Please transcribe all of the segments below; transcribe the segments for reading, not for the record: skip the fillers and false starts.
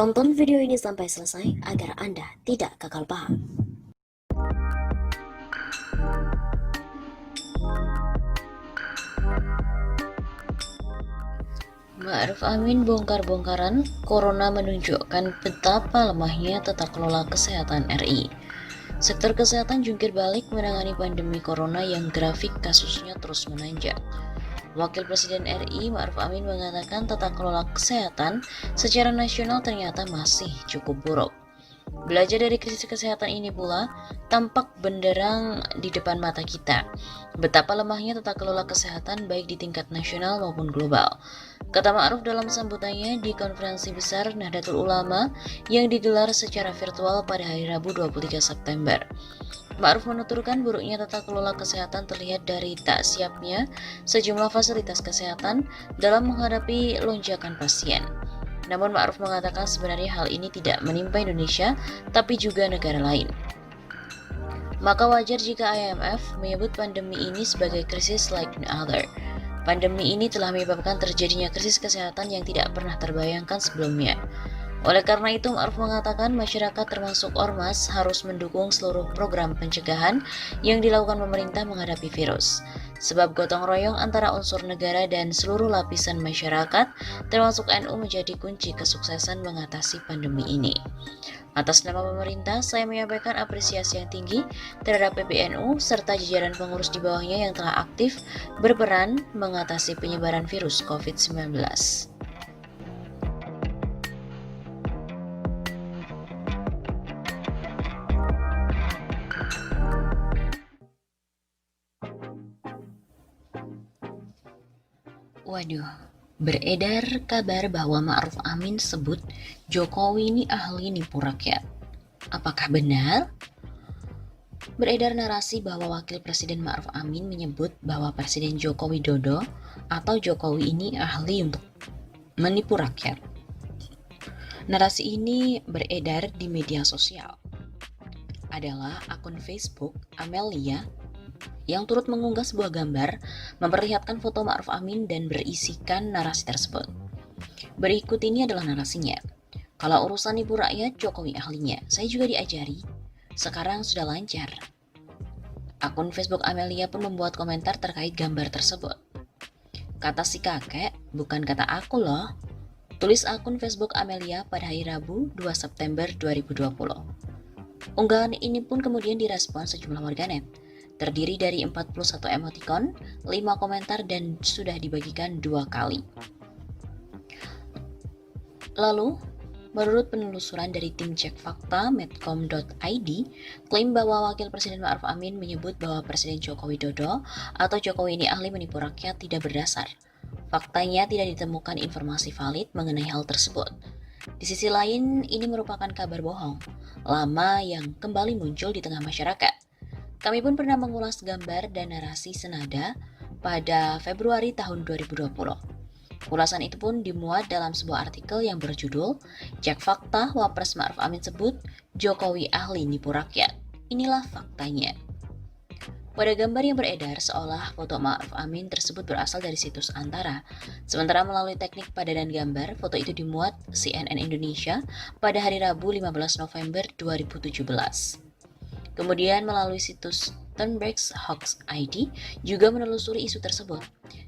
Tonton video ini sampai selesai agar Anda tidak gagal paham. Ma'ruf Amin bongkar-bongkaran, Corona menunjukkan betapa lemahnya tata kelola kesehatan RI. Sektor kesehatan jungkir balik menangani pandemi Corona yang grafik kasusnya terus menanjak. Wakil Presiden RI Ma'ruf Amin mengatakan tata kelola kesehatan secara nasional ternyata masih cukup buruk. Belajar dari krisis kesehatan ini pula tampak benderang di depan mata kita, betapa lemahnya tata kelola kesehatan baik di tingkat nasional maupun global. Kata Ma'ruf dalam sambutannya di konferensi besar Nahdlatul Ulama yang digelar secara virtual pada hari Rabu 23 September. Ma'ruf menuturkan buruknya tata kelola kesehatan terlihat dari tak siapnya sejumlah fasilitas kesehatan dalam menghadapi lonjakan pasien. Namun Ma'ruf mengatakan sebenarnya hal ini tidak menimpa Indonesia, tapi juga negara lain. Maka wajar jika IMF menyebut pandemi ini sebagai krisis like no other. Pandemi ini telah menyebabkan terjadinya krisis kesehatan yang tidak pernah terbayangkan sebelumnya. Oleh karena itu, Ma'ruf mengatakan masyarakat termasuk ormas harus mendukung seluruh program pencegahan yang dilakukan pemerintah menghadapi virus. Sebab gotong royong antara unsur negara dan seluruh lapisan masyarakat, termasuk NU menjadi kunci kesuksesan mengatasi pandemi ini. Atas nama pemerintah, saya menyampaikan apresiasi yang tinggi terhadap PBNU serta jajaran pengurus di bawahnya yang telah aktif berperan mengatasi penyebaran virus COVID-19. Waduh, beredar kabar bahwa Ma'ruf Amin sebut Jokowi ini ahli nipu rakyat. Apakah benar? Beredar narasi bahwa Wakil Presiden Ma'ruf Amin menyebut bahwa Presiden Joko Widodo atau Jokowi ini ahli untuk menipu rakyat. Narasi ini beredar di media sosial. Adalah akun Facebook Amelia yang turut mengunggah sebuah gambar memperlihatkan foto Ma'ruf Amin dan berisikan narasi tersebut. Berikut ini adalah narasinya. Kalau urusan nipu rakyat, Jokowi ahlinya. Saya juga diajari. Sekarang sudah lancar. Akun Facebook Amelia pun membuat komentar terkait gambar tersebut. Kata si kakek, bukan kata aku loh. Tulis akun Facebook Amelia pada hari Rabu 2 September 2020. Unggahan ini pun kemudian direspon sejumlah warganet. Terdiri dari 41 emoticon, 5 komentar, dan sudah dibagikan 2 kali. Lalu, menurut penelusuran dari tim cek fakta medcom.id, klaim bahwa Wakil Presiden Ma'ruf Amin menyebut bahwa Presiden Joko Widodo atau Jokowi ini ahli menipu rakyat tidak berdasar. Faktanya tidak ditemukan informasi valid mengenai hal tersebut. Di sisi lain, ini merupakan kabar bohong lama yang kembali muncul di tengah masyarakat. Kami pun pernah mengulas gambar dan narasi senada pada Februari tahun 2020. Ulasan itu pun dimuat dalam sebuah artikel yang berjudul Cek Fakta Wapres Ma'ruf Amin sebut Jokowi ahli nipu rakyat. Inilah faktanya. Pada gambar yang beredar seolah foto Ma'ruf Amin tersebut berasal dari situs Antara. Sementara melalui teknik padanan gambar, foto itu dimuat CNN Indonesia pada hari Rabu 15 November 2017. Kemudian melalui situs Turnberg's Hoax ID juga menelusuri isu tersebut.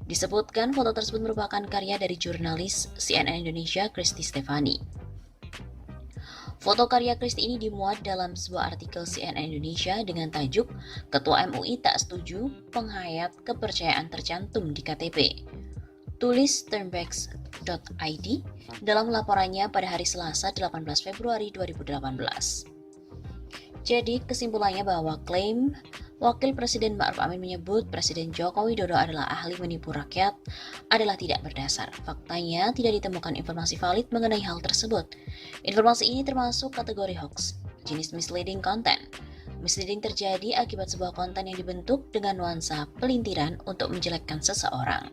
Disebutkan foto tersebut merupakan karya dari jurnalis CNN Indonesia Kristi Stefani. Foto karya Kristi ini dimuat dalam sebuah artikel CNN Indonesia dengan tajuk Ketua MUI tak setuju penghayat kepercayaan tercantum di KTP. Tulis Turnberg's.id dalam laporannya pada hari Selasa 18 Februari 2018. Jadi kesimpulannya bahwa klaim Wakil Presiden Ma'ruf Amin menyebut Presiden Joko Widodo adalah ahli menipu rakyat adalah tidak berdasar. Faktanya tidak ditemukan informasi valid mengenai hal tersebut. Informasi ini termasuk kategori hoax, jenis misleading content. Misleading terjadi akibat sebuah konten yang dibentuk dengan nuansa pelintiran untuk menjelekkan seseorang.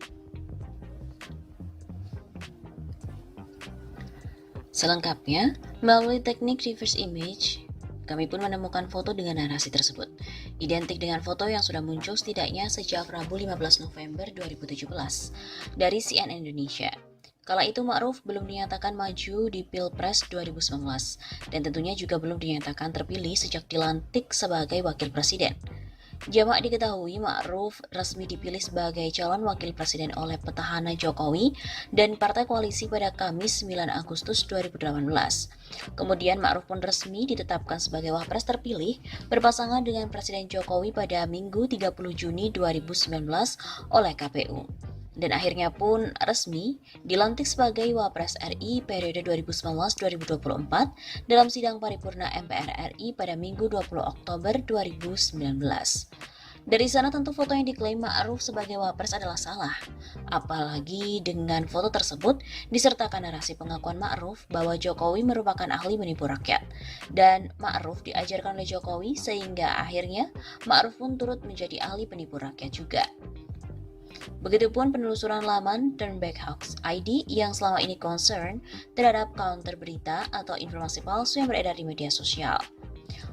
Selengkapnya, melalui teknik reverse image, kami pun menemukan foto dengan narasi tersebut, identik dengan foto yang sudah muncul setidaknya sejak Rabu 15 November 2017 dari CNN Indonesia. Kala itu Ma'ruf belum dinyatakan maju di Pilpres 2019 dan tentunya juga belum dinyatakan terpilih sejak dilantik sebagai wakil presiden. Jamak diketahui Ma'ruf resmi dipilih sebagai calon wakil presiden oleh petahana Jokowi dan Partai Koalisi pada Kamis 9 Agustus 2018. Kemudian Ma'ruf pun resmi ditetapkan sebagai wapres terpilih berpasangan dengan Presiden Jokowi pada Minggu 30 Juni 2019 oleh KPU. Dan akhirnya pun resmi dilantik sebagai Wapres RI periode 2019-2024 dalam sidang paripurna MPR RI pada Minggu 20 Oktober 2019. Dari sana tentu foto yang diklaim Ma'ruf sebagai Wapres adalah salah. Apalagi dengan foto tersebut disertakan narasi pengakuan Ma'ruf bahwa Jokowi merupakan ahli menipu rakyat. Dan Ma'ruf diajarkan oleh Jokowi sehingga akhirnya Ma'ruf pun turut menjadi ahli penipu rakyat juga. Begitupun penelusuran laman Turnback Hoax ID yang selama ini concern terhadap counter berita atau informasi palsu yang beredar di media sosial.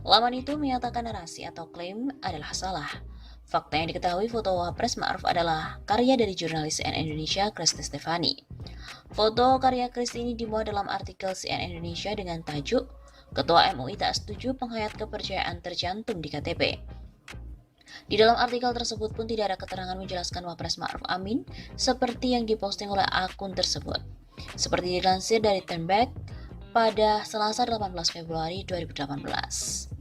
Laman itu menyatakan narasi atau klaim adalah salah. Fakta yang diketahui foto Wapres Ma'ruf adalah karya dari jurnalis CNN Indonesia Kristi Stefani. Foto karya Kristi ini dimuat dalam artikel CNN Indonesia dengan tajuk Ketua MUI tak setuju penghayat kepercayaan tercantum di KTP. Di dalam artikel tersebut pun tidak ada keterangan menjelaskan Wapres Ma'ruf Amin seperti yang diposting oleh akun tersebut. Seperti dilansir dari Turnback pada Selasa 18 Februari 2018.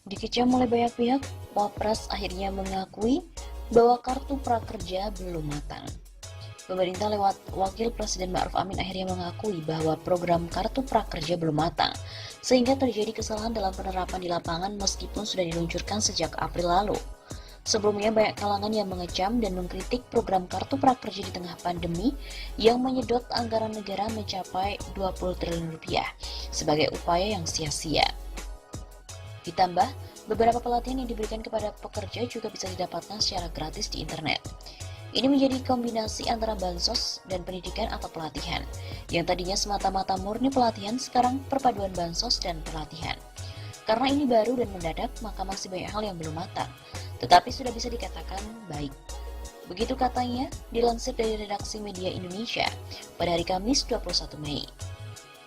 Dikecam oleh banyak pihak, Wapres akhirnya mengakui bahwa kartu prakerja belum matang. Pemerintah lewat Wakil Presiden Ma'ruf Amin akhirnya mengakui bahwa program kartu prakerja belum matang, sehingga terjadi kesalahan dalam penerapan di lapangan meskipun sudah diluncurkan sejak April lalu. Sebelumnya banyak kalangan yang mengecam dan mengkritik program kartu prakerja di tengah pandemi yang menyedot anggaran negara mencapai 20 triliun rupiah sebagai upaya yang sia-sia. Ditambah, beberapa pelatihan yang diberikan kepada pekerja juga bisa didapatkan secara gratis di internet. Ini menjadi kombinasi antara bansos dan pendidikan atau pelatihan, yang tadinya semata-mata murni pelatihan, sekarang perpaduan bansos dan pelatihan. Karena ini baru dan mendadak, maka masih banyak hal yang belum matang, tetapi sudah bisa dikatakan baik. Begitu katanya, dilansir dari redaksi Media Indonesia pada hari Kamis 21 Mei.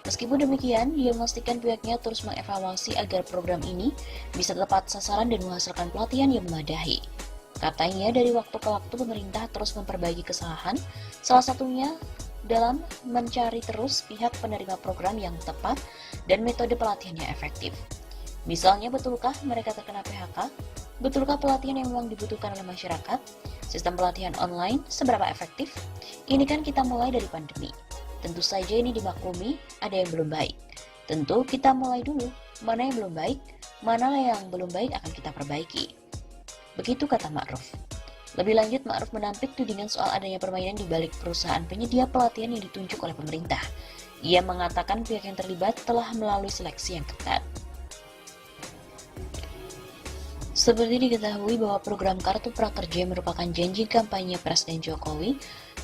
Meskipun demikian, dia memastikan pihaknya terus mengevaluasi agar program ini bisa tepat sasaran dan menghasilkan pelatihan yang memadai. Katanya dari waktu ke waktu pemerintah terus memperbaiki kesalahan, salah satunya dalam mencari terus pihak penerima program yang tepat dan metode pelatihan yang efektif. Misalnya, betulkah mereka terkena PHK? Betulkah pelatihan yang memang dibutuhkan oleh masyarakat? Sistem pelatihan online seberapa efektif? Ini kan kita mulai dari pandemi. Tentu saja ini dimaklumi, ada yang belum baik. Tentu kita mulai dulu, mana yang belum baik, mana yang belum baik akan kita perbaiki. Begitu kata Ma'ruf. Lebih lanjut, Ma'ruf menampik tudingan soal adanya permainan di balik perusahaan penyedia pelatihan yang ditunjuk oleh pemerintah. Ia mengatakan pihak yang terlibat telah melalui seleksi yang ketat. Seperti diketahui bahwa program Kartu Prakerja merupakan janji kampanye Presiden Jokowi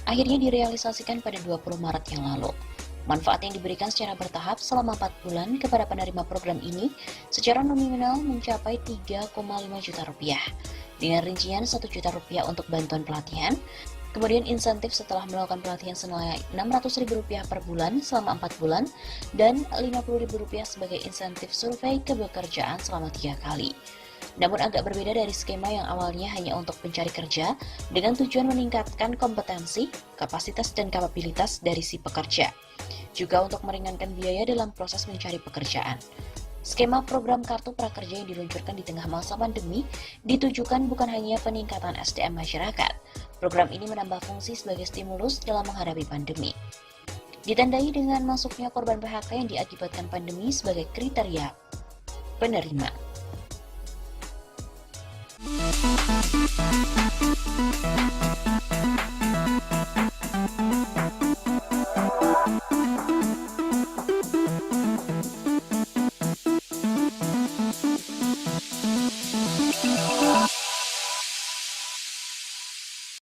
akhirnya direalisasikan pada 20 Maret yang lalu. Manfaat yang diberikan secara bertahap selama 4 bulan kepada penerima program ini secara nominal mencapai 3,5 juta rupiah, dengan rincian 1 juta rupiah untuk bantuan pelatihan, kemudian insentif setelah melakukan pelatihan senilai Rp600.000 per bulan selama 4 bulan, dan Rp50.000 sebagai insentif survei kepekerjaan selama 3 kali. Namun agak berbeda dari skema yang awalnya hanya untuk pencari kerja dengan tujuan meningkatkan kompetensi, kapasitas, dan kapabilitas dari si pekerja. Juga untuk meringankan biaya dalam proses mencari pekerjaan. Skema program Kartu Prakerja yang diluncurkan di tengah masa pandemi ditujukan bukan hanya peningkatan SDM masyarakat. Program ini menambah fungsi sebagai stimulus dalam menghadapi pandemi. Ditandai dengan masuknya korban PHK yang diakibatkan pandemi sebagai kriteria penerima.